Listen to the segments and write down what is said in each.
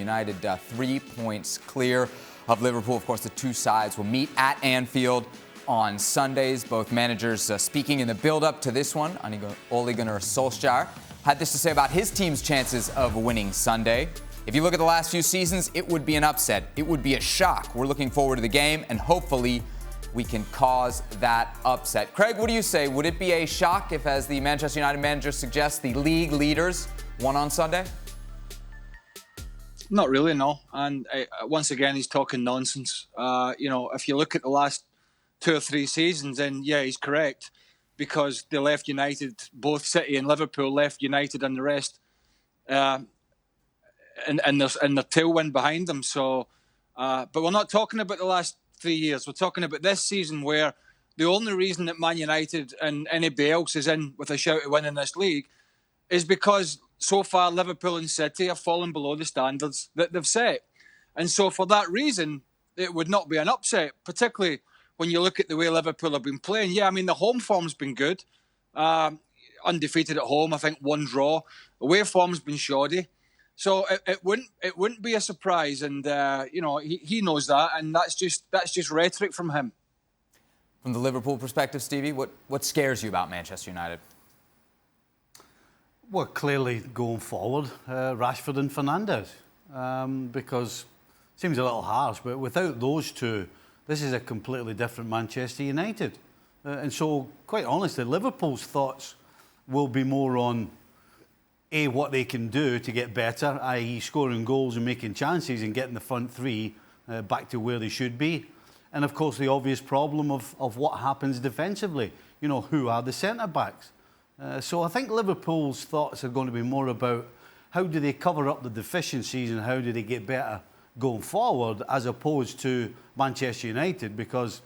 United 3 points clear of Liverpool. Of course, the two sides will meet at Anfield on Sundays. Both managers speaking in the build-up to this one. Ole Gunnar Solskjaer had this to say about his team's chances of winning Sunday. If you look at the last few seasons, it would be an upset. It would be a shock. We're looking forward to the game, and hopefully we can cause that upset. Craig, what do you say? Would it be a shock if, as the Manchester United manager suggests, the league leaders won on Sunday? Not really, no. And once again, he's talking nonsense. If you look at the last 2 or 3 seasons, then yeah, he's correct, because they left United, both City and Liverpool left United and the rest, and there's the tailwind behind them. So, but we're not talking about the last 3 years. We're talking about this season, where the only reason that Man United and anybody else is in with a shout at winning this league is because so far Liverpool and City have fallen below the standards that they've set. And so for that reason, it would not be an upset, particularly when you look at the way Liverpool have been playing. Yeah, I mean, the home form's been good. Undefeated at home, I think 1 draw. Away form's been shoddy. So it wouldn't be a surprise, and he knows that, and that's just rhetoric from him. From the Liverpool perspective, Stevie, what scares you about Manchester United? Well, clearly going forward, Rashford and Fernandes, because it seems a little harsh, but without those two, this is a completely different Manchester United. And so, quite honestly, Liverpool's thoughts will be more on what they can do to get better, i.e. scoring goals and making chances and getting the front three back to where they should be. And of course, the obvious problem of what happens defensively. Who are the centre-backs? So I think Liverpool's thoughts are going to be more about how do they cover up the deficiencies and how do they get better going forward, as opposed to Manchester United, because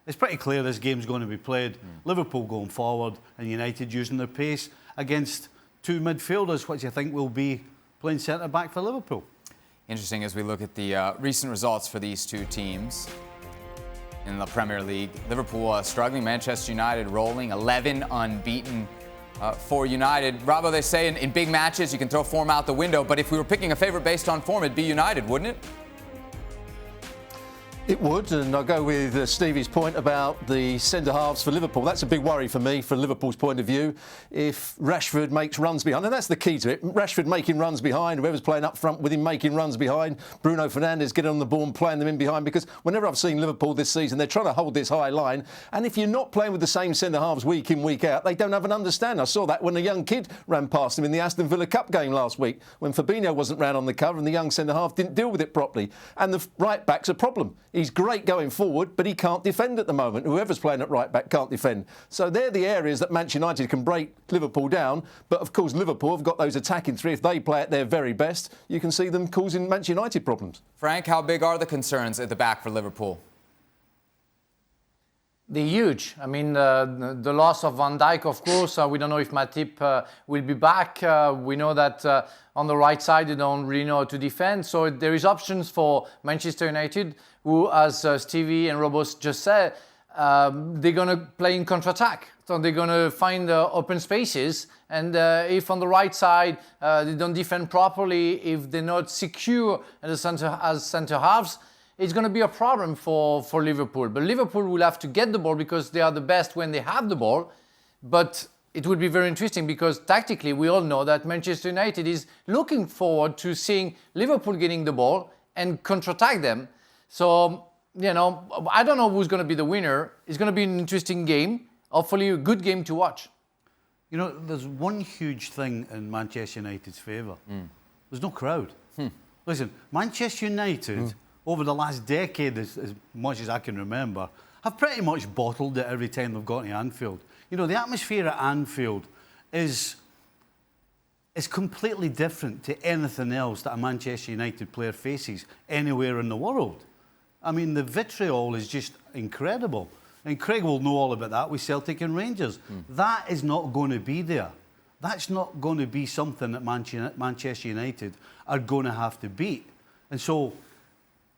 it's pretty clear this game's going to be played. Liverpool going forward and United using their pace against 2 midfielders, which I think will be playing centre-back for Liverpool. Interesting as we look at the recent results for these two teams in the Premier League. Liverpool struggling, Manchester United rolling, 11 unbeaten for United. Robbo, they say in big matches you can throw form out the window, but if we were picking a favourite based on form, it'd be United, wouldn't it? It would, and I'll go with Stevie's point about the centre-halves for Liverpool. That's a big worry for me, from Liverpool's point of view. If Rashford makes runs behind, and that's the key to it, Rashford making runs behind, whoever's playing up front with him making runs behind, Bruno Fernandes getting on the ball and playing them in behind, because whenever I've seen Liverpool this season, they're trying to hold this high line, and if you're not playing with the same centre-halves week in, week out, they don't have an understanding. I saw that when a young kid ran past him in the Aston Villa Cup game last week, when Fabinho wasn't round on the cover and the young centre-half didn't deal with it properly. And the right-back's a problem. He's great going forward, but he can't defend at the moment. Whoever's playing at right back can't defend. So they're the areas that Manchester United can break Liverpool down. But of course, Liverpool have got those attacking three. If they play at their very best, you can see them causing Manchester United problems. Frank, how big are the concerns at the back for Liverpool? They're huge. I mean, the loss of Van Dijk, of course. We don't know if Matip will be back. We know that on the right side, they don't really know how to defend. So there is options for Manchester United, who, as Stevie and Robson just said, they're going to play in counter-attack. So they're going to find open spaces. And if on the right side, they don't defend properly, if they're not secure as centre-halves, it's going to be a problem for Liverpool. But Liverpool will have to get the ball because they are the best when they have the ball. But it will be very interesting because tactically we all know that Manchester United is looking forward to seeing Liverpool getting the ball and counter-attack them. So, I don't know who's going to be the winner. It's going to be an interesting game. Hopefully a good game to watch. There's one huge thing in Manchester United's favour. There's no crowd. Listen, Manchester United, over the last decade, as much as I can remember, have pretty much bottled it every time they've gone to Anfield. The atmosphere at Anfield is completely different to anything else that a Manchester United player faces anywhere in the world. I mean, the vitriol is just incredible. And Craig will know all about that with Celtic and Rangers. That is not going to be there. That's not going to be something that Manchester United are going to have to beat. And so,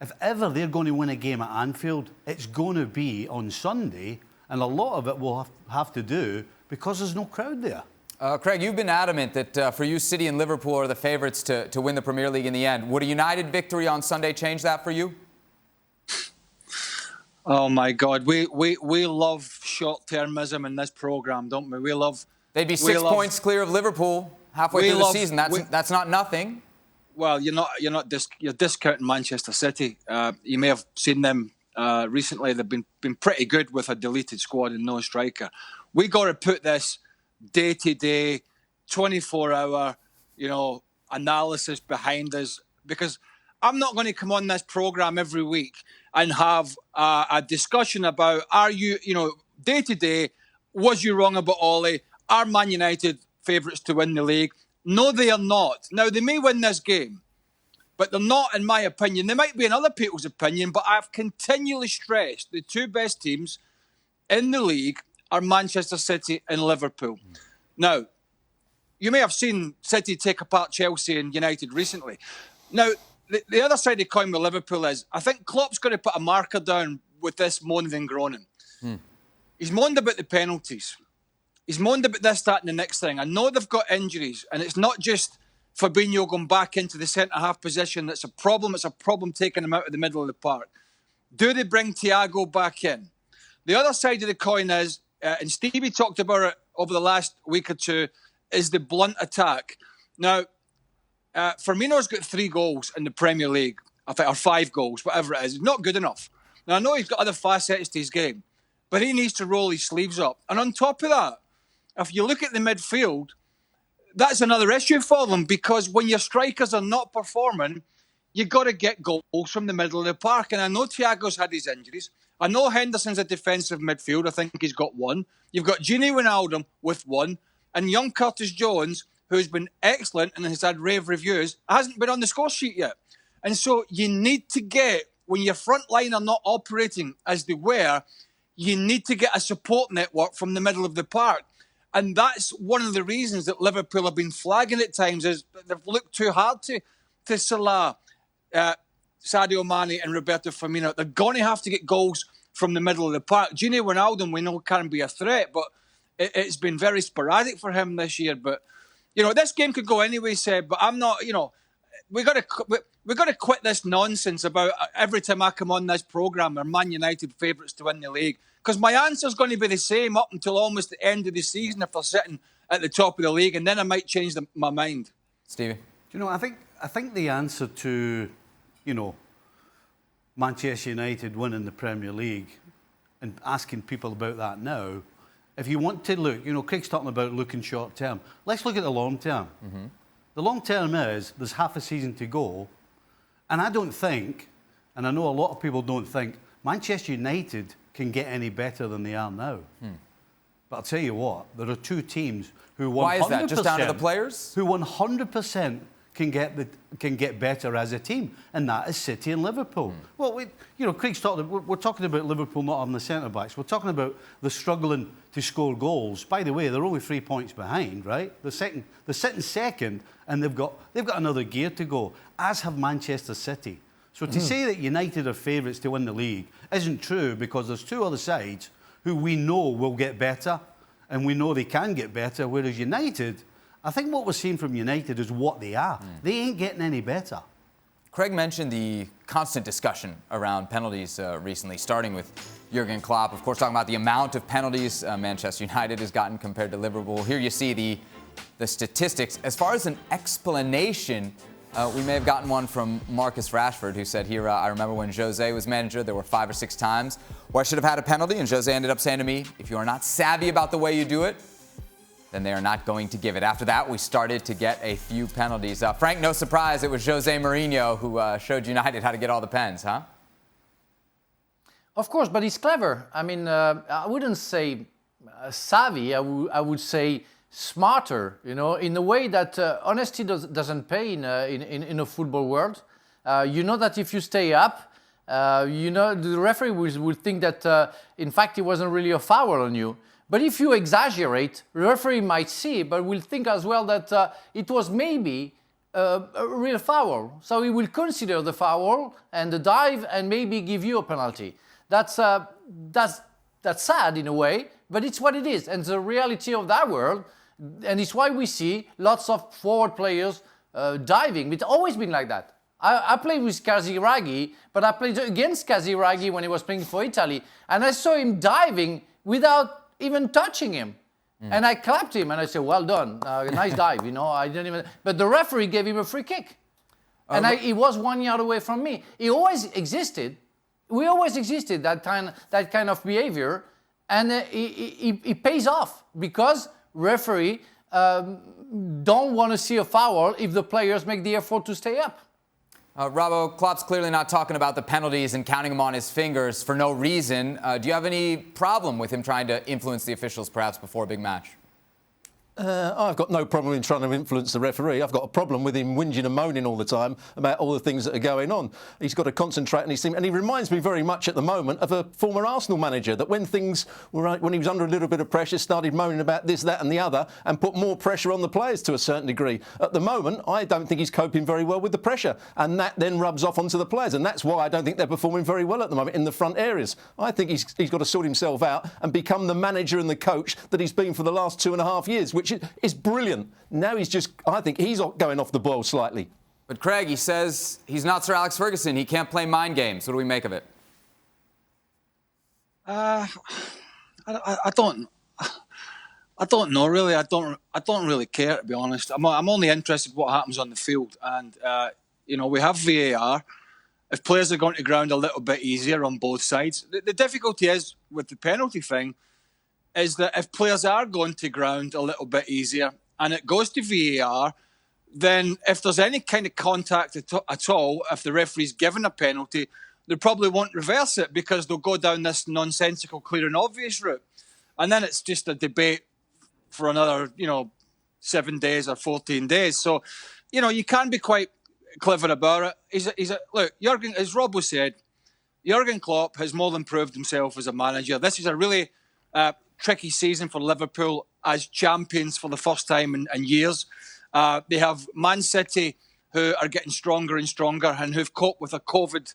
if ever they're going to win a game at Anfield, it's going to be on Sunday, and a lot of it will have to do because there's no crowd there. Craig, you've been adamant that for you, City and Liverpool are the favourites to win the Premier League in the end. Would a United victory on Sunday change that for you? Oh my God, we love short-termism in this programme, don't we? They'd be 6 points clear of Liverpool halfway through the season. That's not nothing. Well, you're discounting Manchester City. You may have seen them recently. They've been pretty good with a deleted squad and no striker. We got to put this day-to-day, 24-hour, analysis behind us, because I'm not going to come on this programme every week and have a discussion about, are you, day-to-day, was you wrong about Ole? Are Man United favourites to win the league? No, they are not. Now, they may win this game, but they're not, in my opinion. They might be in other people's opinion, but I've continually stressed the two best teams in the league are Manchester City and Liverpool. Now, you may have seen City take apart Chelsea and United recently. Now, the other side of the coin with Liverpool is, I think Klopp's going to put a marker down with this moaning and groaning. He's moaned about the penalties. He's moaned about this, that and the next thing. I know they've got injuries, and it's not just Fabinho going back into the centre-half position that's a problem. It's a problem taking him out of the middle of the park. Do they bring Thiago back in? The other side of the coin is, and Stevie talked about it over the last week or two, is the blunt attack. Now, Firmino's got 3 goals in the Premier League, I think, or 5 goals, whatever it is. It's not good enough. Now, I know he's got other facets to his game, but he needs to roll his sleeves up. And on top of that, if you look at the midfield, that's another issue for them, because when your strikers are not performing, you've got to get goals from the middle of the park. And I know Thiago's had his injuries. I know Henderson's a defensive midfield. I think he's got 1. You've got Gini Wijnaldum with 1. And young Curtis Jones, who's been excellent and has had rave reviews, hasn't been on the score sheet yet. And so you need to get, when your front line are not operating as they were, you need to get a support network from the middle of the park. And that's one of the reasons that Liverpool have been flagging at times, is they've looked too hard to Salah, Sadio Mane and Roberto Firmino. They're going to have to get goals from the middle of the park. Gini Wijnaldum, we know, can be a threat, but it's been very sporadic for him this year. But, this game could go anyway, Seb, but I'm not, we got to quit this nonsense about every time I come on this programme are Man United favourites to win the league. Because my answer's going to be the same up until almost the end of the season if they're sitting at the top of the league, and then I might change my mind. Stevie? I think the answer to, Manchester United winning the Premier League and asking people about that now, if you want to look, Craig's talking about looking short term. Let's look at the long term. Mm-hmm. The long term is there's half a season to go, and I don't think, and I know a lot of people don't think, Manchester United can get any better than they are now. But I'll tell you what, there are 2 teams who 100%... Why is that? Just down to the players? Who 100% can get better as a team, and that is City and Liverpool. Well, Craig's we're talking about Liverpool not having the centre-backs. We're talking about the struggling to score goals. By the way, they're only 3 points behind, right? They're sitting second, and they've got another gear to go, as have Manchester City. So to say that United are favourites to win the league isn't true, because there's 2 other sides who we know will get better, and we know they can get better, whereas United, I think what we're seeing from United is what they are. They ain't getting any better. Craig mentioned the constant discussion around penalties recently, starting with Jurgen Klopp, of course, talking about the amount of penalties Manchester United has gotten compared to Liverpool. Here you see the statistics. As far as an explanation, we may have gotten one from Marcus Rashford, who said here, I remember when Jose was manager, there were 5 or 6 times where I should have had a penalty, and Jose ended up saying to me, if you are not savvy about the way you do it, then they are not going to give it. After that, we started to get a few penalties. Frank, no surprise, it was Jose Mourinho who showed United how to get all the pens, huh? Of course, but he's clever. I mean, I wouldn't say savvy, I would say smarter, in a way that honesty doesn't pay in a football world. You know that if you stay up, the referee will think that, in fact, it wasn't really a foul on you. But if you exaggerate, the referee might see, but will think as well that it was maybe a real foul. So he will consider the foul and the dive and maybe give you a penalty. That's sad in a way, but it's what it is. And the reality of that world, And it's why we see lots of forward players diving. It's always been like that. I played with Casiraghi, but I played against Casiraghi when he was playing for Italy. And I saw him diving without even touching him. And I clapped him and I said, well done, nice dive, you know. I didn't even. But the referee gave him a free kick. And he was 1 yard away from me. He always existed. We always existed, that kind of behavior. And it pays off because referee don't want to see a foul if the players make the effort to stay up. Robbo, Klopp's clearly not talking about the penalties and counting them on his fingers for no reason. Do you have any problem with him trying to influence the officials perhaps before a big match? I've got no problem in trying to influence the referee. I've got a problem with him whinging and moaning all the time about all the things that are going on. He's got to concentrate on his team. And he reminds me very much at the moment of a former Arsenal manager that when things were, when he was under a little bit of pressure, started moaning about this, that and the other and put more pressure on the players to a certain degree. At the moment, I don't think he's coping very well with the pressure. And that then rubs off onto the players. And that's why I don't think they're performing very well at the moment in the front areas. I think he's got to sort himself out and become the manager and the coach that he's been for the last 2.5 years, which is brilliant. Now he's just, I think he's going off the boil slightly. But Craig, he says he's not Sir Alex Ferguson. He can't play mind games. What do we make of it? I don't know really. I don't really care, to be honest. I'm only interested in what happens on the field. And you know, we have VAR. If players are going to ground a little bit easier on both sides, the difficulty is with the penalty thing. Is that if players are going to ground a little bit easier and it goes to VAR, then if there's any kind of contact at all, if the referee's given a penalty, they probably won't reverse it because they'll go down this nonsensical, clear and obvious route. And then it's just a debate for another, 7 days or 14 days. So, you can be quite clever about it. Look, Jurgen, as Robbo said, Jurgen Klopp has more than proved himself as a manager. This is a really tricky season for Liverpool as champions for the first time in years. They have Man City, who are getting stronger and stronger and who've coped with a COVID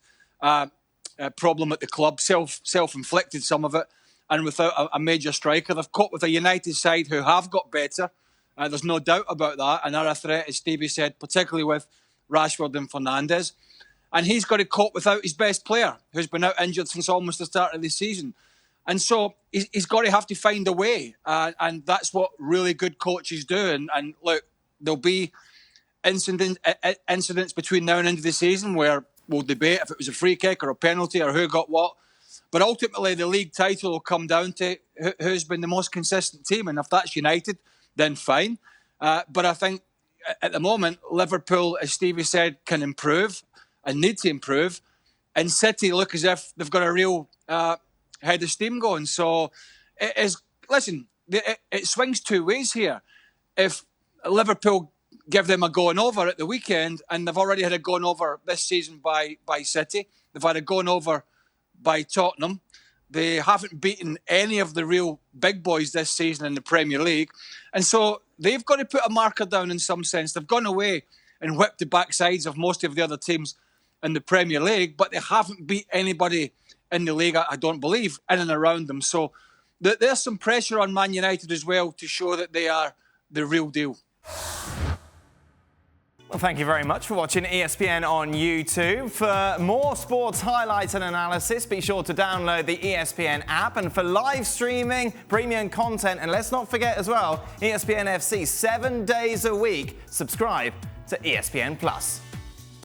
problem at the club, self-inflicted some of it, and without a major striker. They've coped with a United side who have got better. There's no doubt about that. And are a threat, as Stevie said, particularly with Rashford and Fernandes. And he's got to cope without his best player, who's been out injured since almost the start of the season. And so he's got to have to find a way. And that's what really good coaches do. And look, there'll be incidents between now and end of the season where we'll debate if it was a free kick or a penalty or who got what. But ultimately, the league title will come down to who's been the most consistent team. And if that's United, then fine. But I think at the moment, Liverpool, as Stevie said, can improve and need to improve. And City look as if they've got a real head of steam going. So it is. Listen, it swings two ways here. If Liverpool give them a going over at the weekend, and they've already had a going over this season by City, they've had a going over by Tottenham. They haven't beaten any of the real big boys this season in the Premier League. And so they've got to put a marker down in some sense. They've gone away and whipped the backsides of most of the other teams in the Premier League, but they haven't beat anybody in the league, I don't believe, in and around them. So there's some pressure on Man United as well to show that they are the real deal. Well, thank you very much for watching ESPN on YouTube. For more sports highlights and analysis, be sure to download the ESPN app. And for live streaming, premium content, and let's not forget as well, ESPN FC 7 days a week. Subscribe to ESPN+.